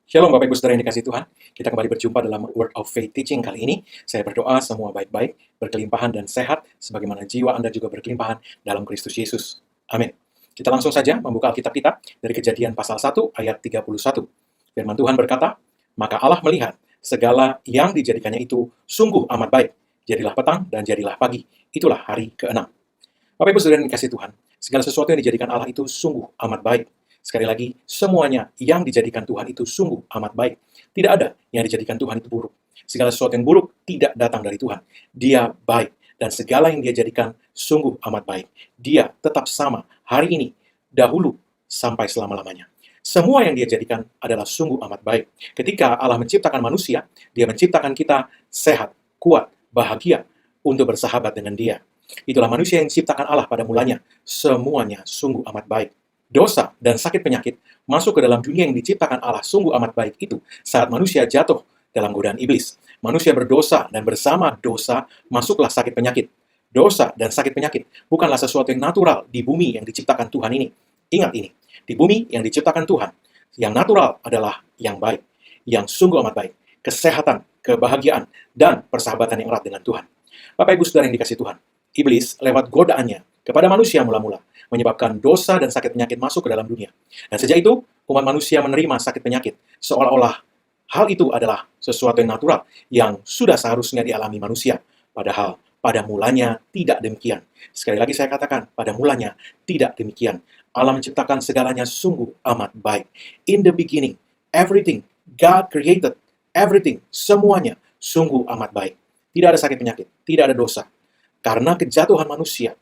Shalom Bapak Ibu Saudara yang dikasihi Tuhan. Kita kembali berjumpa dalam Word of Faith Teaching kali ini. Saya berdoa semua baik-baik, berkelimpahan dan sehat, sebagaimana jiwa Anda juga berkelimpahan dalam Kristus Yesus. Amin. Kita langsung saja membuka Alkitab kita dari Kejadian pasal 1 ayat 31. Firman Tuhan berkata, "Maka Allah melihat segala yang dijadikannya itu sungguh amat baik. Jadilah petang dan jadilah pagi. Itulah hari ke-6." Bapak Ibu Saudara yang dikasihi Tuhan, segala sesuatu yang dijadikan Allah itu sungguh amat baik. Sekali lagi, semuanya yang dijadikan Tuhan itu sungguh amat baik. Tidak ada yang dijadikan Tuhan itu buruk. Segala sesuatu yang buruk tidak datang dari Tuhan. Dia baik, dan segala yang dia jadikan sungguh amat baik. Dia tetap sama hari ini, dahulu, sampai selama-lamanya. Semua yang dia jadikan adalah sungguh amat baik. Ketika Allah menciptakan manusia, dia menciptakan kita sehat, kuat, bahagia, untuk bersahabat dengan dia. Itulah manusia yang diciptakan Allah pada mulanya. Semuanya sungguh amat baik. Dosa dan sakit penyakit masuk ke dalam dunia yang diciptakan Allah sungguh amat baik itu saat manusia jatuh dalam godaan iblis. Manusia berdosa dan bersama dosa masuklah sakit penyakit. Dosa dan sakit penyakit bukanlah sesuatu yang natural di bumi yang diciptakan Tuhan ini. Ingat ini, di bumi yang diciptakan Tuhan, yang natural adalah yang baik, yang sungguh amat baik. Kesehatan, kebahagiaan, dan persahabatan yang erat dengan Tuhan. Bapak Ibu Saudara yang dikasihi Tuhan, iblis lewat godaannya kepada manusia mula-mula menyebabkan dosa dan sakit penyakit masuk ke dalam dunia. Dan sejak itu, umat manusia menerima sakit penyakit, seolah-olah hal itu adalah sesuatu yang natural, yang sudah seharusnya dialami manusia. Padahal, pada mulanya tidak demikian. Sekali lagi saya katakan, pada mulanya tidak demikian. Allah menciptakan segalanya sungguh amat baik. In the beginning, everything, God created, everything, semuanya sungguh amat baik. Tidak ada sakit penyakit, tidak ada dosa. Karena kejatuhan manusia,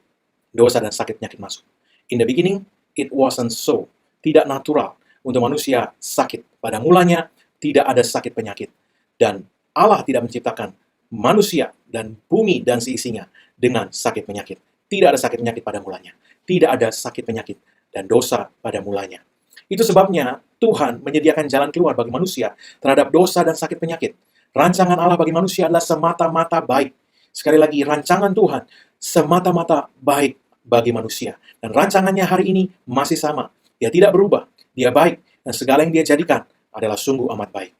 dosa dan sakit penyakit masuk. In the beginning, it wasn't so. Tidak natural untuk manusia sakit. Pada mulanya, tidak ada sakit penyakit. Dan Allah tidak menciptakan manusia dan bumi dan seisinya dengan sakit penyakit. Tidak ada sakit penyakit pada mulanya. Tidak ada sakit penyakit dan dosa pada mulanya. Itu sebabnya Tuhan menyediakan jalan keluar bagi manusia terhadap dosa dan sakit penyakit. Rancangan Allah bagi manusia adalah semata-mata baik. Sekali lagi, rancangan Tuhan semata-mata baik bagi manusia. Dan rancangannya hari ini masih sama. Dia tidak berubah. Dia baik. Dan segala yang dia jadikan adalah sungguh amat baik.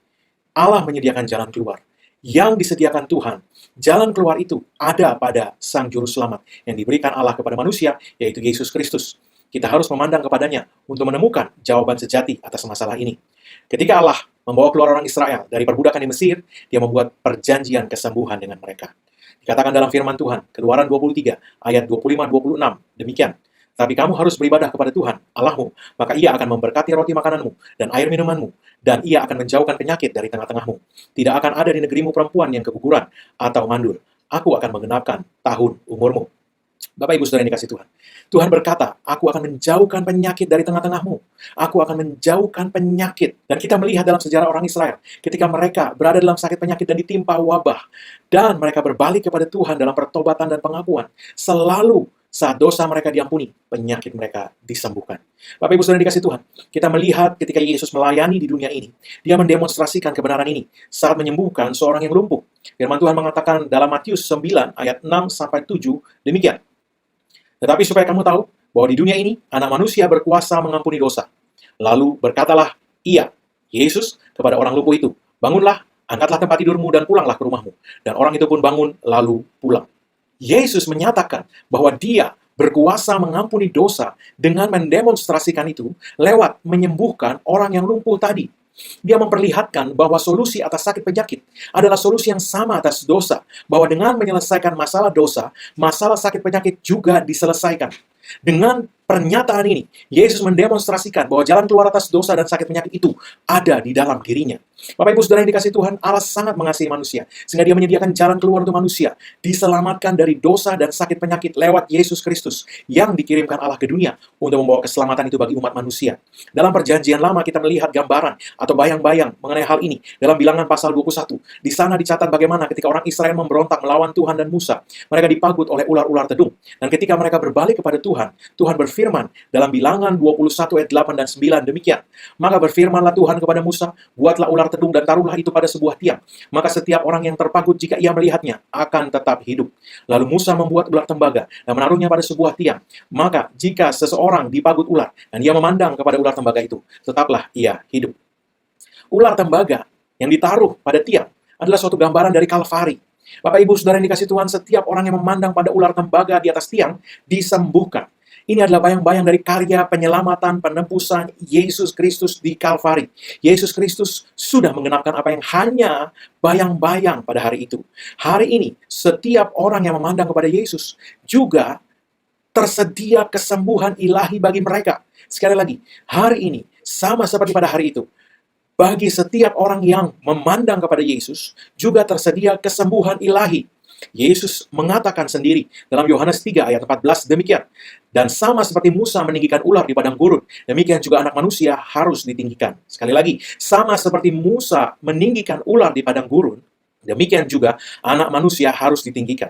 Allah menyediakan jalan keluar. Yang disediakan Tuhan, jalan keluar itu ada pada Sang Juru Selamat yang diberikan Allah kepada manusia, yaitu Yesus Kristus. Kita harus memandang kepadanya untuk menemukan jawaban sejati atas masalah ini. Ketika Allah membawa keluar orang Israel dari perbudakan di Mesir, dia membuat perjanjian kesembuhan dengan mereka. Dikatakan dalam firman Tuhan, Keluaran 23, ayat 25-26, demikian. Tapi kamu harus beribadah kepada Tuhan, Allahmu, maka Ia akan memberkati roti makananmu dan air minumanmu, dan Ia akan menjauhkan penyakit dari tengah-tengahmu. Tidak akan ada di negerimu perempuan yang keguguran atau mandul. Aku akan menggenapkan tahun umurmu. Bapak Ibu Saudara yang dikasihi Tuhan, Tuhan berkata, aku akan menjauhkan penyakit dari tengah-tengahmu. Aku akan menjauhkan penyakit. Dan kita melihat dalam sejarah orang Israel, ketika mereka berada dalam sakit penyakit dan ditimpa wabah, dan mereka berbalik kepada Tuhan dalam pertobatan dan pengakuan, selalu saat dosa mereka diampuni, penyakit mereka disembuhkan. Bapak Ibu Saudara yang dikasihi Tuhan, kita melihat ketika Yesus melayani di dunia ini, dia mendemonstrasikan kebenaran ini saat menyembuhkan seorang yang lumpuh. Firman Tuhan mengatakan dalam Matius 9 ayat 6-7 demikian. Tetapi supaya kamu tahu bahwa di dunia ini anak manusia berkuasa mengampuni dosa. Lalu berkatalah ia, Yesus, kepada orang lumpuh itu, bangunlah, angkatlah tempat tidurmu dan pulanglah ke rumahmu. Dan orang itu pun bangun lalu pulang. Yesus menyatakan bahwa dia berkuasa mengampuni dosa dengan mendemonstrasikan itu lewat menyembuhkan orang yang lumpuh tadi. Dia memperlihatkan bahwa solusi atas sakit penyakit adalah solusi yang sama atas dosa. Bahwa dengan menyelesaikan masalah dosa, masalah sakit penyakit juga diselesaikan. Dengan pernyataan ini, Yesus mendemonstrasikan bahwa jalan keluar atas dosa dan sakit penyakit itu ada di dalam dirinya. Bapak Ibu Saudara yang dikasihi Tuhan, Allah sangat mengasihi manusia, sehingga dia menyediakan jalan keluar untuk manusia, diselamatkan dari dosa dan sakit penyakit lewat Yesus Kristus, yang dikirimkan Allah ke dunia untuk membawa keselamatan itu bagi umat manusia. Dalam perjanjian lama kita melihat gambaran atau bayang-bayang mengenai hal ini dalam Bilangan pasal 21. Di sana dicatat bagaimana ketika orang Israel memberontak melawan Tuhan dan Musa, mereka dipagut oleh ular-ular tedung. Dan ketika mereka berbalik kepada Tuhan, Tuhan berfirman dalam Bilangan 21 ayat 8 dan 9 demikian. Maka berfirmanlah Tuhan kepada Musa, buatlah ular tedung dan taruhlah itu pada sebuah tiang. Maka setiap orang yang terpagut jika ia melihatnya akan tetap hidup. Lalu Musa membuat ular tembaga dan menaruhnya pada sebuah tiang. Maka jika seseorang dipagut ular dan ia memandang kepada ular tembaga itu, tetaplah ia hidup. Ular tembaga yang ditaruh pada tiang adalah suatu gambaran dari Kalvari. Bapak Ibu Saudara yang dikasih Tuhan, setiap orang yang memandang pada ular tembaga di atas tiang disembuhkan. Ini adalah bayang-bayang dari karya penyelamatan, penebusan Yesus Kristus di Kalvari. Yesus Kristus sudah menggenapkan apa yang hanya bayang-bayang pada hari itu. Hari ini, setiap orang yang memandang kepada Yesus juga tersedia kesembuhan ilahi bagi mereka. Sekali lagi, hari ini, sama seperti pada hari itu, bagi setiap orang yang memandang kepada Yesus, juga tersedia kesembuhan ilahi. Yesus mengatakan sendiri dalam Yohanes 3 ayat 14 demikian. Dan sama seperti Musa meninggikan ular di padang gurun, demikian juga anak manusia harus ditinggikan. Sekali lagi, sama seperti Musa meninggikan ular di padang gurun, demikian juga anak manusia harus ditinggikan.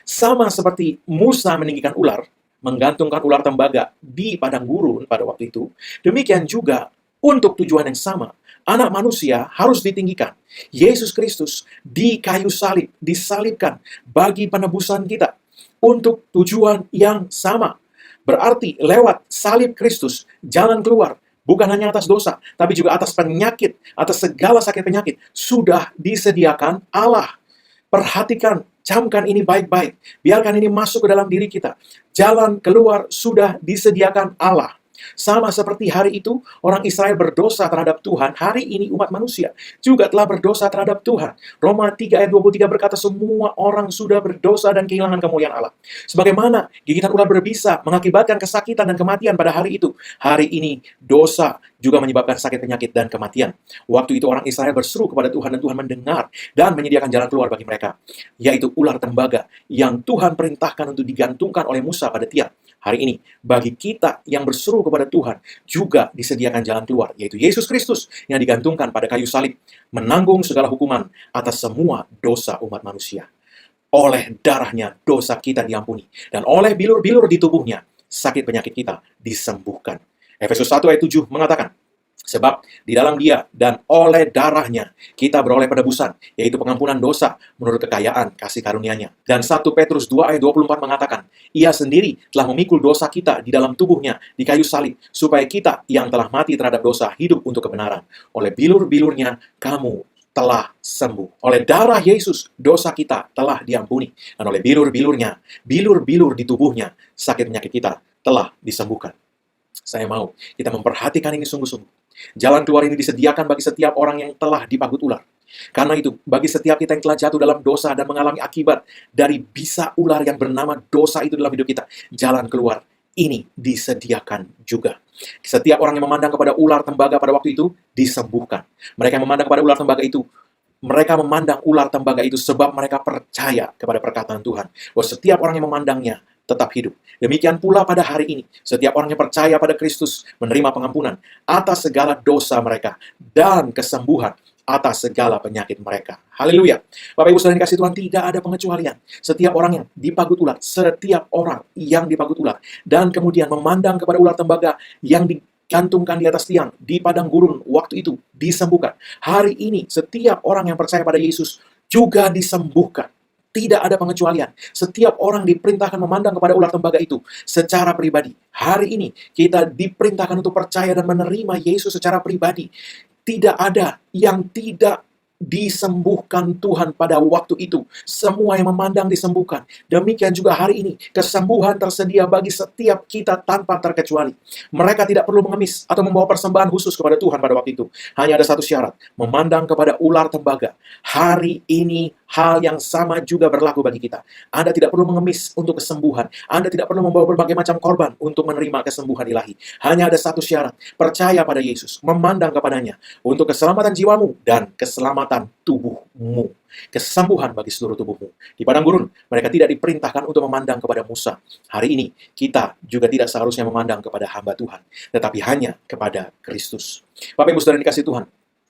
Sama seperti Musa meninggikan ular, menggantungkan ular tembaga di padang gurun pada waktu itu, demikian juga untuk tujuan yang sama, anak manusia harus ditinggikan. Yesus Kristus di kayu salib, disalibkan bagi penebusan kita untuk tujuan yang sama. Berarti lewat salib Kristus, jalan keluar bukan hanya atas dosa, tapi juga atas penyakit, atas segala sakit penyakit, sudah disediakan Allah. Perhatikan, camkan ini baik-baik. Biarkan ini masuk ke dalam diri kita. Jalan keluar sudah disediakan Allah. Sama seperti hari itu, orang Israel berdosa terhadap Tuhan, hari ini umat manusia juga telah berdosa terhadap Tuhan. Roma 3 ayat 23 berkata, semua orang sudah berdosa dan kehilangan kemuliaan Allah. Sebagaimana gigitan ular berbisa mengakibatkan kesakitan dan kematian pada hari itu, hari ini dosa juga menyebabkan sakit penyakit dan kematian. Waktu itu orang Israel berseru kepada Tuhan dan Tuhan mendengar dan menyediakan jalan keluar bagi mereka, yaitu ular tembaga yang Tuhan perintahkan untuk digantungkan oleh Musa pada tiang. Hari ini, bagi kita yang berseru kepada Tuhan, juga disediakan jalan keluar, yaitu Yesus Kristus yang digantungkan pada kayu salib, menanggung segala hukuman atas semua dosa umat manusia. Oleh darahnya, dosa kita diampuni, dan oleh bilur-bilur di tubuhnya, sakit penyakit kita disembuhkan. Efesus 1 ayat 7 mengatakan, sebab di dalam Dia dan oleh darahnya kita beroleh penebusan, yaitu pengampunan dosa menurut kekayaan kasih karunia-Nya. Dan 1 Petrus 2 ayat 24 mengatakan, Ia sendiri telah memikul dosa kita di dalam tubuhnya di kayu salib, supaya kita yang telah mati terhadap dosa hidup untuk kebenaran. Oleh bilur-bilurnya kamu telah sembuh. Oleh darah Yesus, dosa kita telah diampuni. Dan oleh bilur-bilurnya, bilur-bilur di tubuhnya, sakit penyakit kita telah disembuhkan. Saya mau kita memperhatikan ini sungguh-sungguh. Jalan keluar ini disediakan bagi setiap orang yang telah dipagut ular. Karena itu, bagi setiap kita yang telah jatuh dalam dosa dan mengalami akibat dari bisa ular yang bernama dosa itu dalam hidup kita, jalan keluar ini disediakan juga. Setiap orang yang memandang kepada ular tembaga pada waktu itu, disembuhkan. Mereka yang memandang kepada ular tembaga itu, mereka memandang ular tembaga itu sebab mereka percaya kepada perkataan Tuhan. Bahwa setiap orang yang memandangnya tetap hidup. Demikian pula pada hari ini, setiap orang yang percaya pada Kristus menerima pengampunan atas segala dosa mereka dan kesembuhan atas segala penyakit mereka. Haleluya. Bapak Ibu Saudara yang dikasihi Tuhan, tidak ada pengecualian. Setiap orang yang dipagut ular, setiap orang yang dipagut ular, dan kemudian memandang kepada ular tembaga yang digantungkan di atas tiang, di padang gurun, waktu itu disembuhkan. Hari ini, setiap orang yang percaya pada Yesus juga disembuhkan. Tidak ada pengecualian. Setiap orang diperintahkan memandang kepada ular tembaga itu secara pribadi. Hari ini kita diperintahkan untuk percaya dan menerima Yesus secara pribadi. Tidak ada yang tidak disembuhkan Tuhan pada waktu itu. Semua yang memandang disembuhkan. Demikian juga hari ini, kesembuhan tersedia bagi setiap kita tanpa terkecuali. Mereka tidak perlu mengemis atau membawa persembahan khusus kepada Tuhan pada waktu itu. Hanya ada satu syarat, memandang kepada ular tembaga. Hari ini, hal yang sama juga berlaku bagi kita. Anda tidak perlu mengemis untuk kesembuhan. Anda tidak perlu membawa berbagai macam korban untuk menerima kesembuhan ilahi. Hanya ada satu syarat, percaya pada Yesus, memandang kepadanya untuk keselamatan jiwamu dan keselamatan tubuhmu. Kesembuhan bagi seluruh tubuhmu. Di padang gurun, mereka tidak diperintahkan untuk memandang kepada Musa. Hari ini, kita juga tidak seharusnya memandang kepada hamba Tuhan, tetapi hanya kepada Kristus. Bapak Ibu Saudara yang dikasihi Tuhan,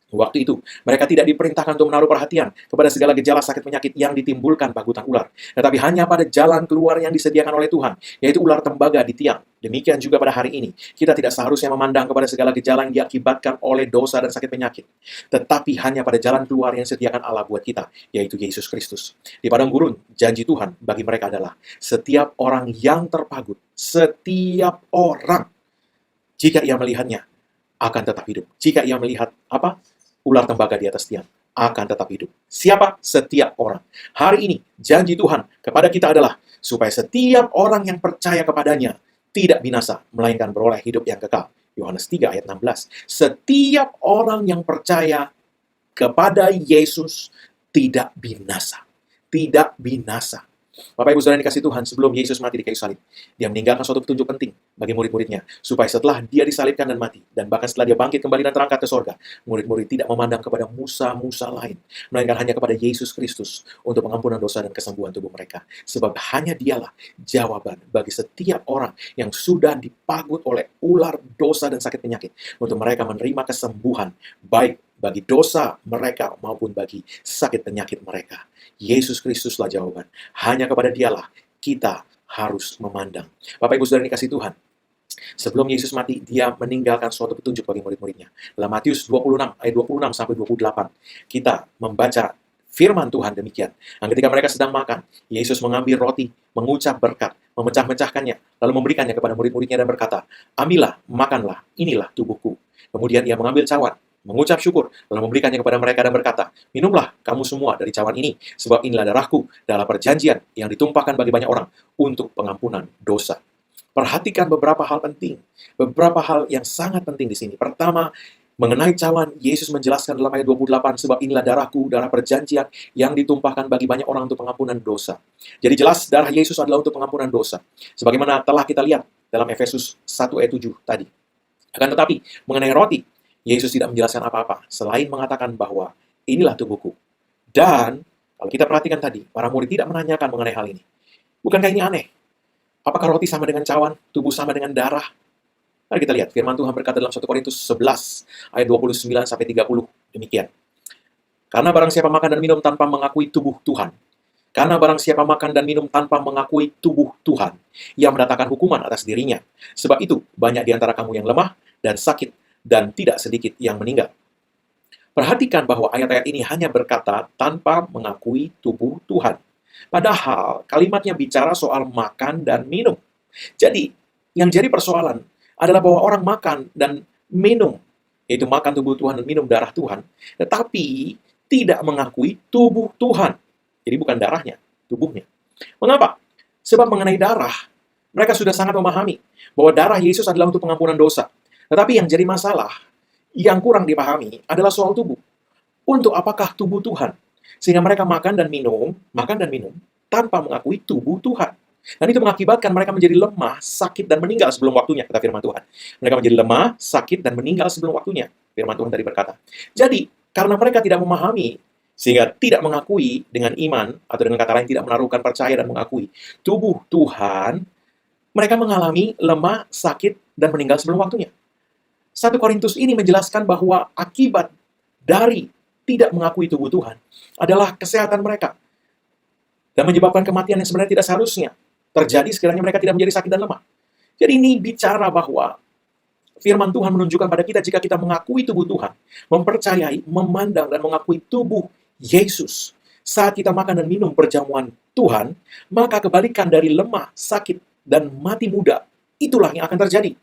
waktu itu, mereka tidak diperintahkan untuk menaruh perhatian kepada segala gejala sakit penyakit yang ditimbulkan pagutan ular. Tetapi hanya pada jalan keluar yang disediakan oleh Tuhan, yaitu ular tembaga di tiang. Demikian juga pada hari ini, kita tidak seharusnya memandang kepada segala gejala yang diakibatkan oleh dosa dan sakit penyakit. Tetapi hanya pada jalan keluar yang disediakan Allah buat kita, yaitu Yesus Kristus. Di padang gurun, janji Tuhan bagi mereka adalah setiap orang yang terpagut, setiap orang, jika ia melihatnya, akan tetap hidup. Jika ia melihat apa? ular tembaga di atas tiang akan tetap hidup. Siapa? Setiap orang. Hari ini, janji Tuhan kepada kita adalah supaya setiap orang yang percaya kepadanya tidak binasa, melainkan beroleh hidup yang kekal. Yohanes 3 ayat 16. Setiap orang yang percaya kepada Yesus tidak binasa. Tidak binasa. Bapak Ibu Saudara yang dikasih Tuhan, sebelum Yesus mati di kayu salib, dia meninggalkan suatu petunjuk penting bagi murid-muridnya, supaya setelah dia disalibkan dan mati, dan bahkan setelah dia bangkit kembali dan terangkat ke sorga, murid-murid tidak memandang kepada musa-musa lain, melainkan hanya kepada Yesus Kristus untuk pengampunan dosa dan kesembuhan tubuh mereka. Sebab hanya dialah jawaban bagi setiap orang yang sudah dipagut oleh ular dosa dan sakit penyakit, untuk mereka menerima kesembuhan, baik bagi dosa mereka maupun bagi sakit penyakit mereka. Yesus Kristuslah jawaban. Hanya kepada dialah kita harus memandang. Bapak Ibu Saudara yang dikasih Tuhan, sebelum Yesus mati, dia meninggalkan suatu petunjuk bagi murid-muridnya. Dalam Matius 26, ayat 26 sampai 28, kita membaca firman Tuhan demikian. Dan ketika mereka sedang makan, Yesus mengambil roti, mengucap berkat, memecah-mecahkannya, lalu memberikannya kepada murid-muridnya dan berkata, "Ambillah, makanlah, inilah tubuhku." Kemudian ia mengambil cawan, mengucap syukur, lalu memberikannya kepada mereka dan berkata, "Minumlah kamu semua dari cawan ini, sebab inilah darahku dalam perjanjian yang ditumpahkan bagi banyak orang untuk pengampunan dosa." Perhatikan beberapa hal penting, beberapa hal yang sangat penting di sini. Pertama, mengenai cawan, Yesus menjelaskan dalam ayat 28, "Sebab inilah darahku, darah perjanjian yang ditumpahkan bagi banyak orang untuk pengampunan dosa." Jadi jelas darah Yesus adalah untuk pengampunan dosa. Sebagaimana telah kita lihat dalam Efesus 1 ayat 7 tadi. Akan tetapi, mengenai roti, Yesus tidak menjelaskan apa-apa, selain mengatakan bahwa inilah tubuhku. Dan, kalau kita perhatikan tadi, para murid tidak menanyakan mengenai hal ini. Bukankah ini aneh? Apakah roti sama dengan cawan? Tubuh sama dengan darah? Mari kita lihat, firman Tuhan berkata dalam 1 Korintus 11, ayat 29-30, demikian. Karena barang siapa makan dan minum tanpa mengakui tubuh Tuhan, karena barang siapa makan dan minum tanpa mengakui tubuh Tuhan, ia mendatangkan hukuman atas dirinya. Sebab itu, banyak di antara kamu yang lemah dan sakit, dan tidak sedikit yang meninggal. Perhatikan bahwa ayat-ayat ini hanya berkata tanpa mengakui tubuh Tuhan. Padahal kalimatnya bicara soal makan dan minum. Jadi, yang jadi persoalan adalah bahwa orang makan dan minum, yaitu makan tubuh Tuhan dan minum darah Tuhan, tetapi tidak mengakui tubuh Tuhan. Jadi bukan darahnya, tubuhnya. Mengapa? Sebab mengenai darah, mereka sudah sangat memahami bahwa darah Yesus adalah untuk pengampunan dosa. Tetapi yang jadi masalah, yang kurang dipahami adalah soal tubuh. Untuk apakah tubuh Tuhan? Sehingga mereka makan dan minum tanpa mengakui tubuh Tuhan. Dan itu mengakibatkan mereka menjadi lemah, sakit, dan meninggal sebelum waktunya, kata firman Tuhan. Mereka menjadi lemah, sakit, dan meninggal sebelum waktunya, firman Tuhan tadi berkata. Jadi, karena mereka tidak memahami, sehingga tidak mengakui dengan iman, atau dengan kata lain tidak menaruhkan percaya dan mengakui tubuh Tuhan, mereka mengalami lemah, sakit, dan meninggal sebelum waktunya. 1 Korintus ini menjelaskan bahwa akibat dari tidak mengakui tubuh Tuhan adalah kesehatan mereka dan menyebabkan kematian yang sebenarnya tidak seharusnya terjadi sekiranya mereka tidak menjadi sakit dan lemah. Jadi ini bicara bahwa firman Tuhan menunjukkan pada kita jika kita mengakui tubuh Tuhan, mempercayai, memandang, dan mengakui tubuh Yesus saat kita makan dan minum perjamuan Tuhan, maka kebalikan dari lemah, sakit, dan mati muda, itulah yang akan terjadi.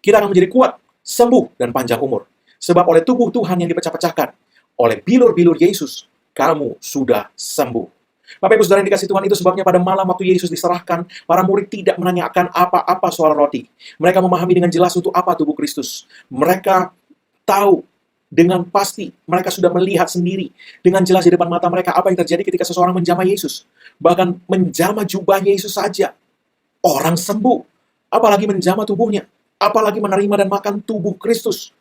Kita akan menjadi kuat, sembuh, dan panjang umur. Sebab oleh tubuh Tuhan yang dipecah-pecahkan, oleh bilur-bilur Yesus, kamu sudah sembuh. Bapak Ibu Saudara yang dikasih Tuhan, itu sebabnya pada malam waktu Yesus diserahkan, para murid tidak menanyakan apa-apa soal roti. Mereka memahami dengan jelas untuk apa tubuh Kristus. Mereka tahu dengan pasti, mereka sudah melihat sendiri dengan jelas di depan mata mereka apa yang terjadi ketika seseorang menjamah Yesus. Bahkan menjamah jubah Yesus saja, orang sembuh. Apalagi menjamah tubuhnya. Apalagi menerima dan makan tubuh Kristus.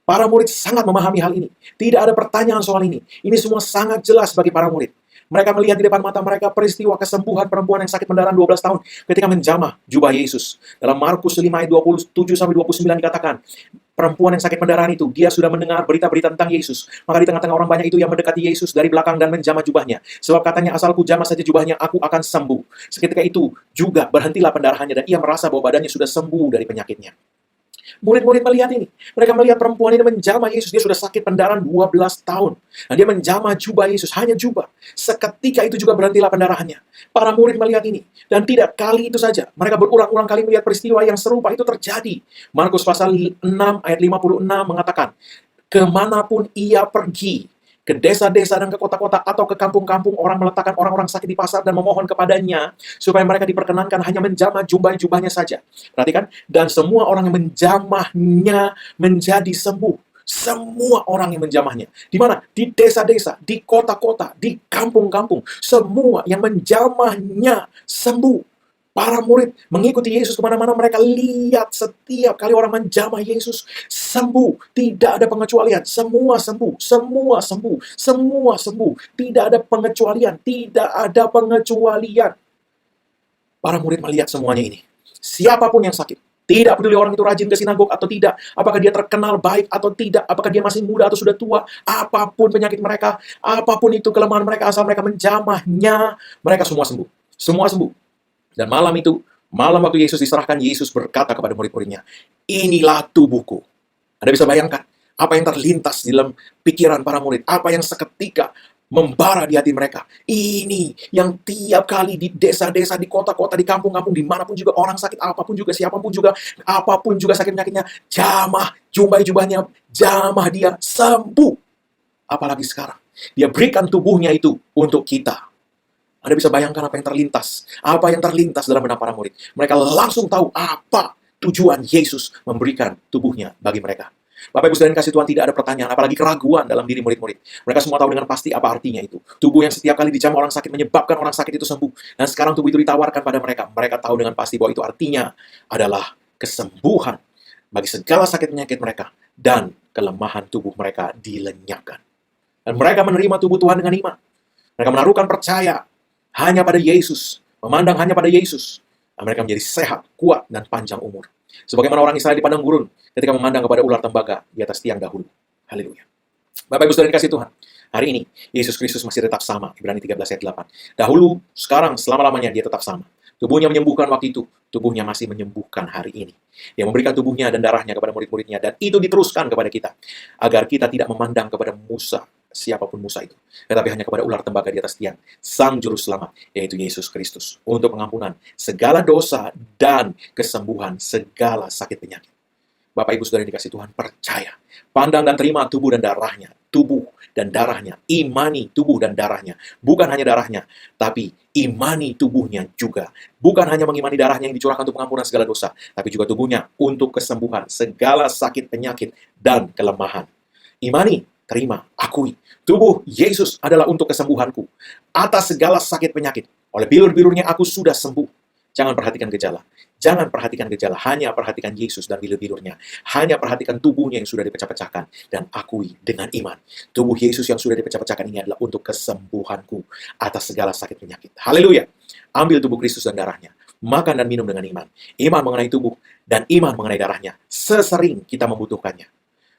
Para murid sangat memahami hal ini. Tidak ada pertanyaan soal ini. Ini semua sangat jelas bagi para murid. Mereka melihat di depan mata mereka peristiwa kesembuhan perempuan yang sakit pendarahan 12 tahun ketika menjamah jubah Yesus. Dalam Markus 5 ayat 27-29 dikatakan, perempuan yang sakit pendarahan itu, dia sudah mendengar berita-berita tentang Yesus. Maka di tengah-tengah orang banyak itu yang mendekati Yesus dari belakang dan menjamah jubahnya. Sebab katanya, asalku jamah saja jubahnya, aku akan sembuh. Seketika itu juga berhentilah pendarahannya dan ia merasa bahwa badannya sudah sembuh dari penyakitnya. Murid-murid melihat ini. Mereka melihat perempuan ini menjamah Yesus. Dia sudah sakit pendarahan 12 tahun. Dan dia menjamah jubah Yesus. Hanya jubah. Seketika itu juga berhentilah pendarahannya. Para murid melihat ini. Dan tidak kali itu saja. Mereka berulang-ulang kali melihat peristiwa yang serupa itu terjadi. Markus pasal 6 ayat 56 mengatakan, Kemanapun ia pergi, ke desa-desa dan ke kota-kota atau ke kampung-kampung, orang meletakkan orang-orang sakit di pasar dan memohon kepadanya supaya mereka diperkenankan hanya menjamah jubah-jubahnya saja. Perhatikan, dan semua orang yang menjamahnya menjadi sembuh. Semua orang yang menjamahnya. Di mana? Di desa-desa, di kota-kota, di kampung-kampung. Semua yang menjamahnya sembuh. Para murid mengikuti Yesus kemana-mana, mereka lihat setiap kali orang menjamah Yesus sembuh. Tidak ada pengecualian. Semua sembuh. Semua sembuh. Semua sembuh. Tidak ada pengecualian. Tidak ada pengecualian. Para murid melihat semuanya ini. Siapapun yang sakit. Tidak peduli orang itu rajin ke sinagog atau tidak. Apakah dia terkenal baik atau tidak. Apakah dia masih muda atau sudah tua. Apapun penyakit mereka. Apapun itu kelemahan mereka. Asal mereka menjamahnya. Mereka semua sembuh. Semua sembuh. Dan malam itu, malam waktu Yesus diserahkan, Yesus berkata kepada murid-muridnya, inilah tubuhku. Anda bisa bayangkan apa yang terlintas di dalam pikiran para murid, apa yang seketika membara di hati mereka. Ini yang tiap kali di desa-desa, di kota-kota, di kampung-kampung, dimanapun juga orang sakit, apapun juga, siapapun juga, apapun juga sakit penyakitnya, jamah jubah-jubahnya, jamah dia sembuh. Apalagi sekarang, dia berikan tubuhnya itu untuk kita. Anda bisa bayangkan apa yang terlintas. Apa yang terlintas dalam benak para murid. Mereka langsung tahu apa tujuan Yesus memberikan tubuhnya bagi mereka. Bapak Ibu Saudara yang kasih Tuhan, tidak ada pertanyaan, apalagi keraguan dalam diri murid-murid. Mereka semua tahu dengan pasti apa artinya itu. Tubuh yang setiap kali dijamah orang sakit menyebabkan orang sakit itu sembuh. Dan sekarang tubuh itu ditawarkan pada mereka. Mereka tahu dengan pasti bahwa itu artinya adalah kesembuhan bagi segala sakit penyakit mereka. Dan kelemahan tubuh mereka dilenyapkan. Dan mereka menerima tubuh Tuhan dengan iman. Mereka menaruhkan percaya hanya pada Yesus, memandang hanya pada Yesus. Dan mereka menjadi sehat, kuat, dan panjang umur. Sebagaimana orang Israel di padang gurun ketika memandang kepada ular tembaga di atas tiang dahulu. Haleluya. Bapak Ibu Saudara yang kasih Tuhan, hari ini Yesus Kristus masih tetap sama. Ibrani 13 ayat 8. Dahulu, sekarang, selama-lamanya dia tetap sama. Tubuhnya menyembuhkan waktu itu, tubuhnya masih menyembuhkan hari ini. Dia memberikan tubuhnya dan darahnya kepada murid-muridnya, dan itu diteruskan kepada kita, agar kita tidak memandang kepada Musa, siapapun Musa itu, tetapi hanya kepada ular tembaga di atas tiang, Sang Juru Selamat, yaitu Yesus Kristus, untuk pengampunan segala dosa dan kesembuhan segala sakit penyakit. Bapak Ibu Saudara yang dikasih Tuhan, percaya, pandang dan terima tubuh dan darahnya, tubuh dan darahnya, imani tubuh dan darahnya, bukan hanya darahnya, tapi imani tubuhnya juga. Bukan hanya mengimani darahnya yang dicurahkan untuk pengampunan segala dosa, tapi juga tubuhnya untuk kesembuhan segala sakit penyakit dan kelemahan. Imani, terima, akui. Tubuh Yesus adalah untuk kesembuhanku. Atas segala sakit penyakit. Oleh bilur-bilurnya aku sudah sembuh. Jangan perhatikan gejala. Jangan perhatikan gejala. Hanya perhatikan Yesus dan bilur-bilurnya. Hanya perhatikan tubuhnya yang sudah dipecah-pecahkan. Dan akui dengan iman. Tubuh Yesus yang sudah dipecah-pecahkan ini adalah untuk kesembuhanku. Atas segala sakit penyakit. Haleluya. Ambil tubuh Kristus dan darahnya. Makan dan minum dengan iman. Iman mengenai tubuh dan iman mengenai darahnya. Sesering kita membutuhkannya.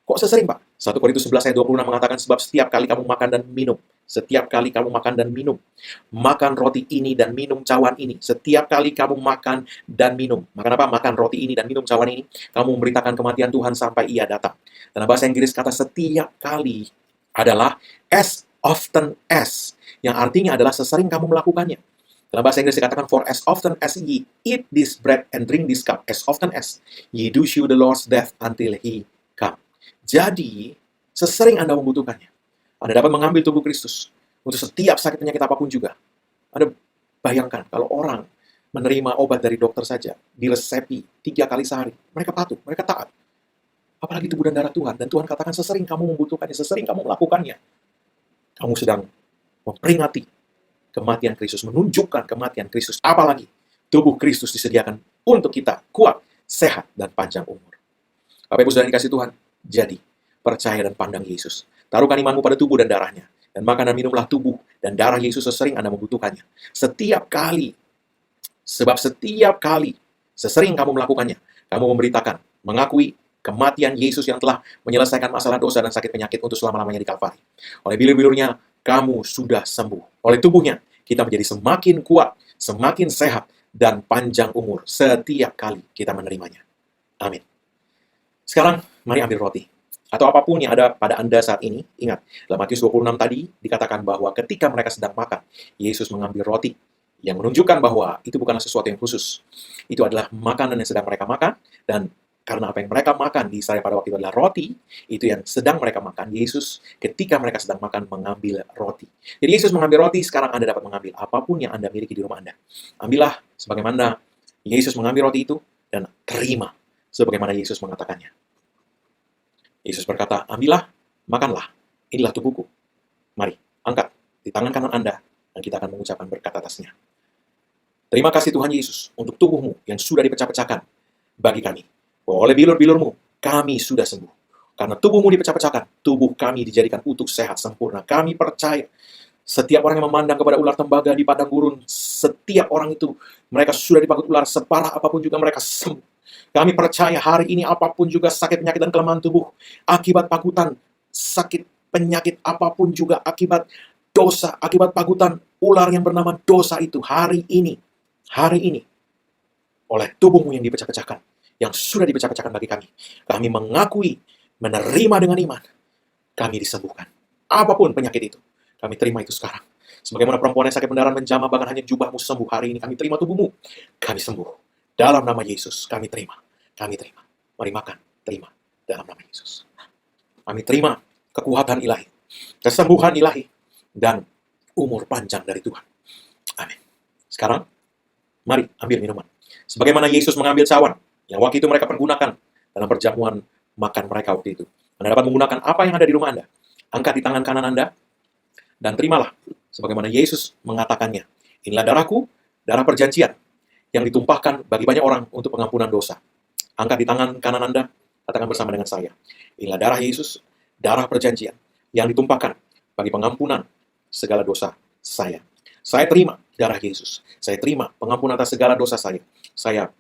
Kok sesering, Pak? 1 Korintus 11 ayat 26 mengatakan, sebab setiap kali kamu makan dan minum, setiap kali kamu makan dan minum, makan roti ini dan minum cawan ini, setiap kali kamu makan dan minum. Makan apa? Makan roti ini dan minum cawan ini, kamu memberitakan kematian Tuhan sampai ia datang. Dalam bahasa Inggris kata setiap kali adalah as often as, yang artinya adalah sesering kamu melakukannya. Dalam bahasa Inggris dikatakan, for as often as ye eat this bread and drink this cup, as often as ye do shew the Lord's death until he come. Jadi, sesering Anda membutuhkannya, Anda dapat mengambil tubuh Kristus untuk setiap sakit penyakit apapun juga. Anda bayangkan, kalau orang menerima obat dari dokter saja, diresepi 3 kali sehari, mereka patuh, mereka taat. Apalagi tubuh dan darah Tuhan. Dan Tuhan katakan, sesering kamu membutuhkannya, sesering kamu melakukannya, kamu sedang memperingati kematian Kristus, menunjukkan kematian Kristus. Apalagi, tubuh Kristus disediakan untuk kita kuat, sehat, dan panjang umur. Bapak Ibu Saudara yang dikasih Tuhan, jadi, percaya dan pandang Yesus. Taruhkan imanmu pada tubuh dan darahnya. Dan makan dan minumlah tubuh dan darah Yesus sesering Anda membutuhkannya. Setiap kali. Sebab setiap kali, sesering kamu melakukannya, kamu memberitakan, mengakui kematian Yesus yang telah menyelesaikan masalah dosa dan sakit penyakit untuk selama-lamanya di Kalvari. Oleh bilur-bilurnya, kamu sudah sembuh. Oleh tubuhnya, kita menjadi semakin kuat, semakin sehat, dan panjang umur setiap kali kita menerimanya. Amin. Sekarang, mari ambil roti. Atau apapun yang ada pada Anda saat ini. Ingat, dalam Matius 26 tadi dikatakan bahwa ketika mereka sedang makan, Yesus mengambil roti yang menunjukkan bahwa itu bukanlah sesuatu yang khusus. Itu adalah makanan yang sedang mereka makan, dan Karena apa yang mereka makan di Israel pada waktu itu adalah roti, itu yang sedang mereka makan. Yesus ketika mereka sedang makan mengambil roti. Jadi Yesus mengambil roti, sekarang Anda dapat mengambil apapun yang Anda miliki di rumah Anda. Ambillah sebagaimana Yesus mengambil roti itu dan terima sebagaimana Yesus mengatakannya. Yesus berkata, ambillah, makanlah, inilah tubuhku. Mari, angkat di tangan kanan Anda, dan kita akan mengucapkan berkat atasnya. Terima kasih Tuhan Yesus untuk tubuhmu yang sudah dipecah-pecahkan bagi kami. Oleh bilur-bilurmu, kami sudah sembuh. Karena tubuhmu dipecah-pecahkan, tubuh kami dijadikan utuh, sehat, sempurna. Kami percaya, setiap orang yang memandang kepada ular tembaga di padang gurun, setiap orang itu, mereka sudah dipagut ular, separah apapun juga mereka sembuh. Kami percaya hari ini apapun juga sakit, penyakit, dan kelemahan tubuh, akibat pagutan, sakit, penyakit, apapun juga akibat dosa, akibat pagutan ular yang bernama dosa itu, hari ini, oleh tubuhmu yang dipecah-pecahkan, yang sudah dipecah-pecahkan bagi kami mengakui, menerima dengan iman, kami disembuhkan. Apapun penyakit itu, kami terima itu sekarang. Sebagaimana perempuan yang sakit mendarah menjamah, bahkan hanya jubahmu sembuh hari ini, kami terima tubuhmu, kami sembuh. Dalam nama Yesus, kami terima. Kami terima. Mari makan, terima. Dalam nama Yesus. Kami terima kekuatan ilahi, kesembuhan ilahi, dan umur panjang dari Tuhan. Amin. Sekarang, mari ambil minuman. Sebagaimana Yesus mengambil cawan, yang waktu itu mereka pergunakan dalam perjamuan makan mereka waktu itu. Anda dapat menggunakan apa yang ada di rumah Anda. Angkat di tangan kanan Anda, dan terimalah sebagaimana Yesus mengatakannya. Inilah darahku, darah perjanjian, yang ditumpahkan bagi banyak orang untuk pengampunan dosa. Angkat di tangan kanan Anda, katakan bersama dengan saya. Inilah darah Yesus, darah perjanjian, yang ditumpahkan bagi pengampunan segala dosa saya. Saya terima darah Yesus. Saya terima pengampunan atas segala dosa saya. Saya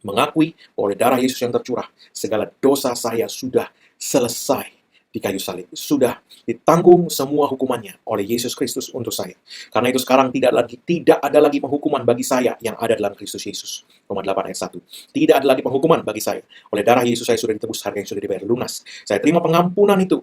mengakui oleh darah Yesus yang tercurah, segala dosa saya sudah selesai di kayu salib. Sudah ditanggung semua hukumannya oleh Yesus Kristus untuk saya. Karena itu sekarang tidak ada lagi penghukuman bagi saya yang ada dalam Kristus Yesus. Roma 8 ayat 1. Tidak ada lagi penghukuman bagi saya. Oleh darah Yesus saya sudah ditebus, harga yang sudah dibayar lunas. Saya terima pengampunan itu.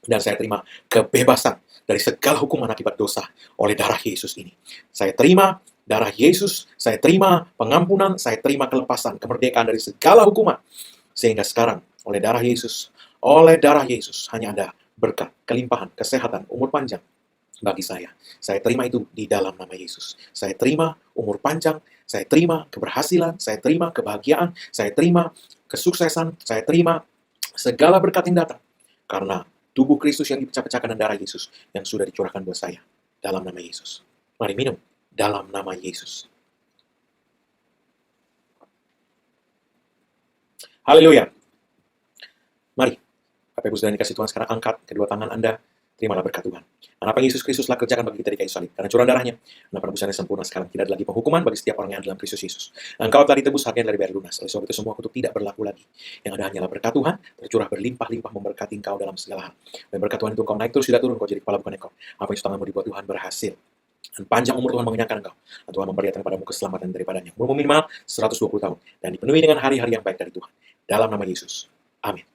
Dan saya terima kebebasan dari segala hukuman akibat dosa oleh darah Yesus ini. Saya terima darah Yesus, saya terima pengampunan, saya terima kelepasan, kemerdekaan dari segala hukuman. Sehingga sekarang, oleh darah Yesus hanya ada berkat, kelimpahan, kesehatan, umur panjang bagi saya. Saya terima itu di dalam nama Yesus. Saya terima umur panjang, saya terima keberhasilan, saya terima kebahagiaan, saya terima kesuksesan, saya terima segala berkat yang datang. Karena tubuh Kristus yang dipecah-pecahkan dan darah Yesus yang sudah dicurahkan buat saya. Dalam nama Yesus. Mari minum. Dalam nama Yesus. Haleluya. Mari. Bapak Ibu saudara dikasih Tuhan, sekarang angkat kedua tangan Anda. Terimalah berkat Tuhan. Dan apa yang Yesus Kristus telah kerjakan bagi kita di kayu salib. Karena curahan darahnya, dan penebusannya sempurna sekarang. Tidak ada lagi penghukuman bagi setiap orang yang ada dalam Kristus Yesus. Engkau telah ditebus, harganya telah dibayar lunas. Oleh sebab itu semua kutuk tidak berlaku lagi. Yang ada hanyalah berkat Tuhan, tercurah berlimpah-limpah memberkati engkau dalam segala hal. Dan berkat Tuhan itu engkau naik terus, tidak turun, engkau jadi kepala bukan ekor. Apa yang tanganmu dibuat Tuhan berhasil. Dan panjang umur Tuhan mengenyangkan engkau. Dan Tuhan memperlihatkan padamu keselamatan daripadanya. Umurmu minimal 120 tahun. Dan dipenuhi dengan hari-hari yang baik dari Tuhan. Dalam nama Yesus. Amin.